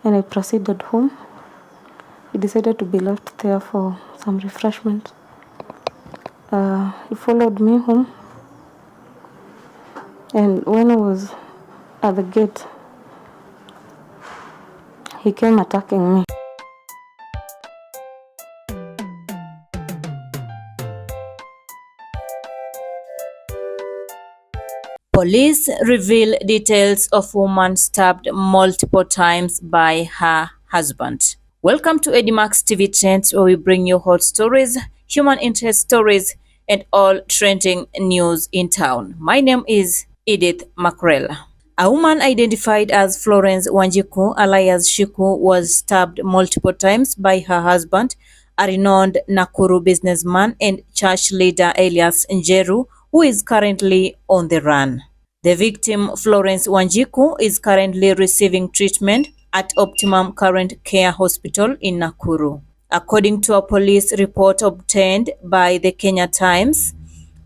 and I proceeded home. He decided to be left there for some refreshment. He followed me home, and when I was at the gate, he came attacking me. Police reveal details of woman stabbed multiple times by her husband. Welcome to EddyMacks TV Trends, where we bring you hot stories, human interest stories, and all trending news in town. My name is EddyMacks. A woman identified as Florence Wanjiku, alias Shiku, was stabbed multiple times by her husband, a renowned Nakuru businessman and church leader Elias Njeru, who is currently on the run. The victim, Florence Wanjiku, is currently receiving treatment at Optimum Current Care Hospital in Nakuru. According to a police report obtained by the Kenya Times,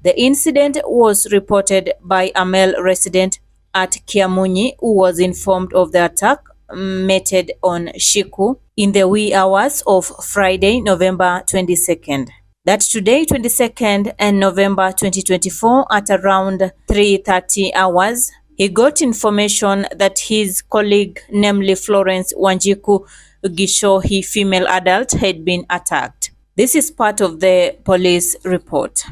the incident was reported by a male resident at Kiamunyi who was informed of the attack meted on Shiku in the wee hours of Friday, November 22nd. That today, 22nd and November 2024, at around 3:30 hours, he got information that his colleague, namely Florence Wanjiku Gishohi, female adult, had been attacked. This is part of the police report.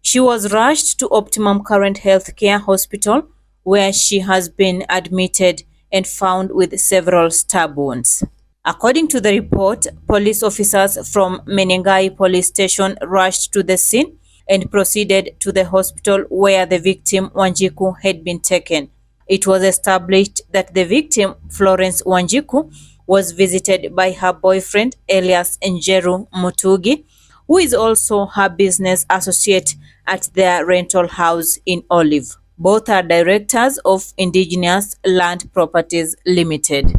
She was rushed to Optimum Current Healthcare Hospital, where she has been admitted and found with several stab wounds. According to the report, police officers from Menengai police station rushed to the scene and proceeded to the hospital where the victim Wanjiku had been taken. It was established that the victim, Florence Wanjiku, was visited by her boyfriend Elias Njeru Mutugi, who is also her business associate at their rental house in Olive. Both are directors of Indigenous Land Properties Limited.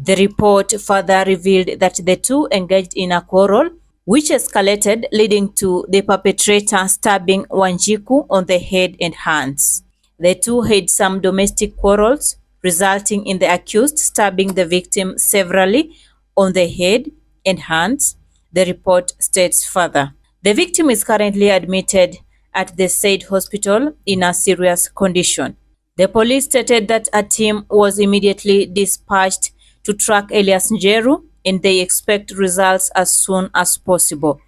The report further revealed that the two engaged in a quarrel, which escalated, leading to the perpetrator stabbing Wanjiku on the head and hands. The two had some domestic quarrels, resulting in the accused stabbing the victim severally on the head and hands, the report states further. The victim is currently admitted at the said hospital in a serious condition. The police stated that a team was immediately dispatched to track Elias Njeru, and they expect results as soon as possible.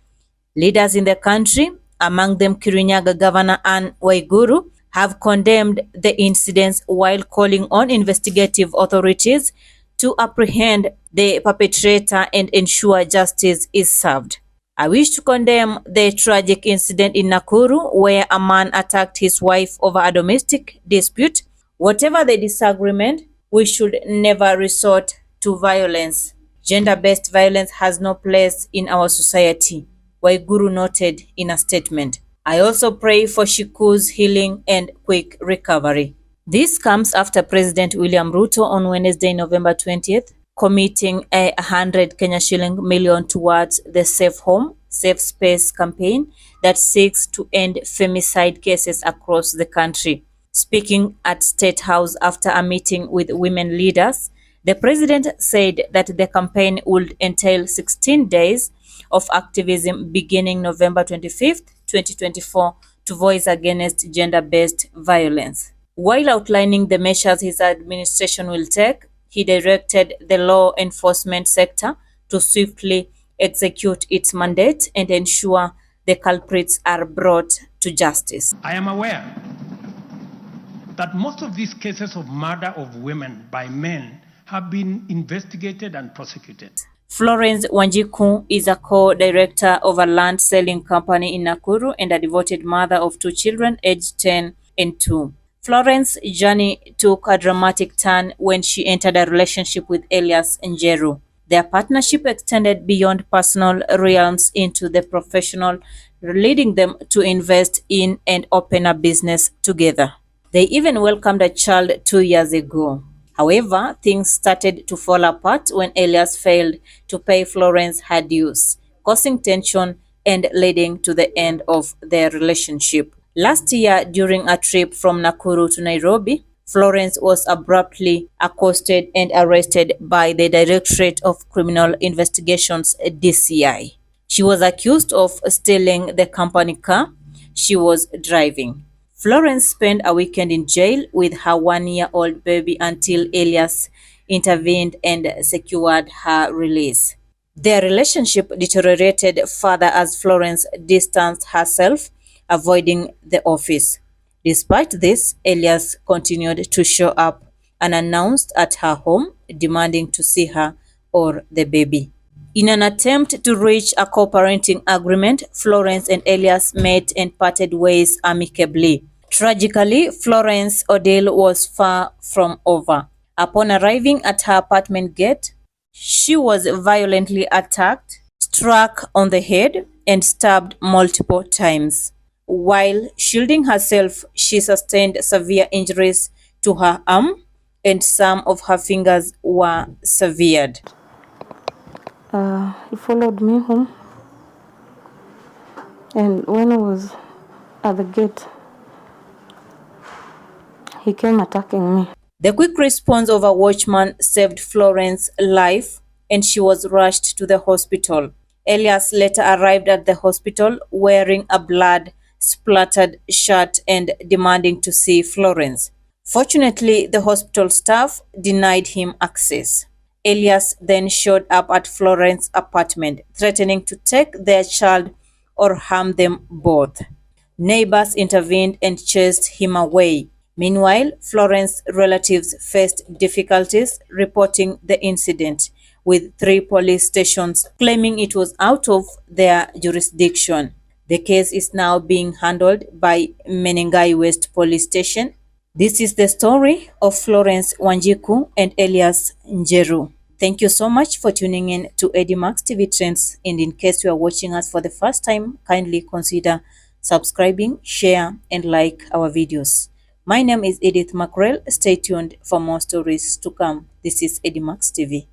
Leaders in the country, among them Kirinyaga Governor Anne Waiguru, have condemned the incidents while calling on investigative authorities to apprehend the perpetrator and ensure justice is served. I wish to condemn the tragic incident in Nakuru where a man attacked his wife over a domestic dispute. Whatever the disagreement, we should never resort to violence. Gender-based violence has no place in our society, Waiguru noted in a statement. I also pray for Shiku's healing and quick recovery. This comes after President William Ruto on Wednesday, November 20th, committing a 100 Kenya shilling million towards the Safe Home, Safe Space campaign that seeks to end femicide cases across the country. Speaking at State House after a meeting with women leaders, the president said that the campaign would entail 16 days of activism beginning November 25th, 2024, to voice against gender-based violence. While outlining the measures his administration will take, he directed the law enforcement sector to swiftly execute its mandate and ensure the culprits are brought to justice. I am aware that most of these cases of murder of women by men have been investigated and prosecuted. Florence Wanjiku is a co-director of a land selling company in Nakuru and a devoted mother of two children aged 10 and 2. Florence's journey took a dramatic turn when she entered a relationship with Elias Njeru. Their partnership extended beyond personal realms into the professional, leading them to invest in and open a business together. They even welcomed a child 2 years ago. However, things started to fall apart when Elias failed to pay Florence her dues, causing tension and leading to the end of their relationship. Last year, during a trip from Nakuru to Nairobi, Florence was abruptly accosted and arrested by the Directorate of Criminal Investigations (DCI). She was accused of stealing the company car she was driving. Florence spent a weekend in jail with her 1-year-old baby until Elias intervened and secured her release. Their relationship deteriorated further as Florence distanced herself, avoiding the office. Despite this, Elias continued to show up unannounced at her home, demanding to see her or the baby. In an attempt to reach a co-parenting agreement, Florence and Elias met and parted ways amicably. Tragically, Florence's ordeal was far from over. Upon arriving at her apartment gate, she was violently attacked, struck on the head, and stabbed multiple times. While shielding herself, she sustained severe injuries to her arm, and some of her fingers were severed. He followed me home, and when I was at the gate, he came attacking me. The quick response of a watchman saved Florence's life, and she was rushed to the hospital. Elias later arrived at the hospital wearing a blood-splattered shirt and demanding to see Florence. Fortunately, the hospital staff denied him access. Elias then showed up at Florence's apartment, threatening to take their child or harm them both. Neighbors intervened and chased him away. Meanwhile, Florence's relatives faced difficulties reporting the incident, with 3 police stations claiming it was out of their jurisdiction. The case is now being handled by Menengai West Police Station. This is the story of Florence Wanjiku and Elias Njeru. Thank you so much for tuning in to EddyMacks TV Trends, and in case you are watching us for the first time, kindly consider subscribing, share, and like our videos. My name is EddyMacks. Stay tuned for more stories to come. This is EddyMacks TV.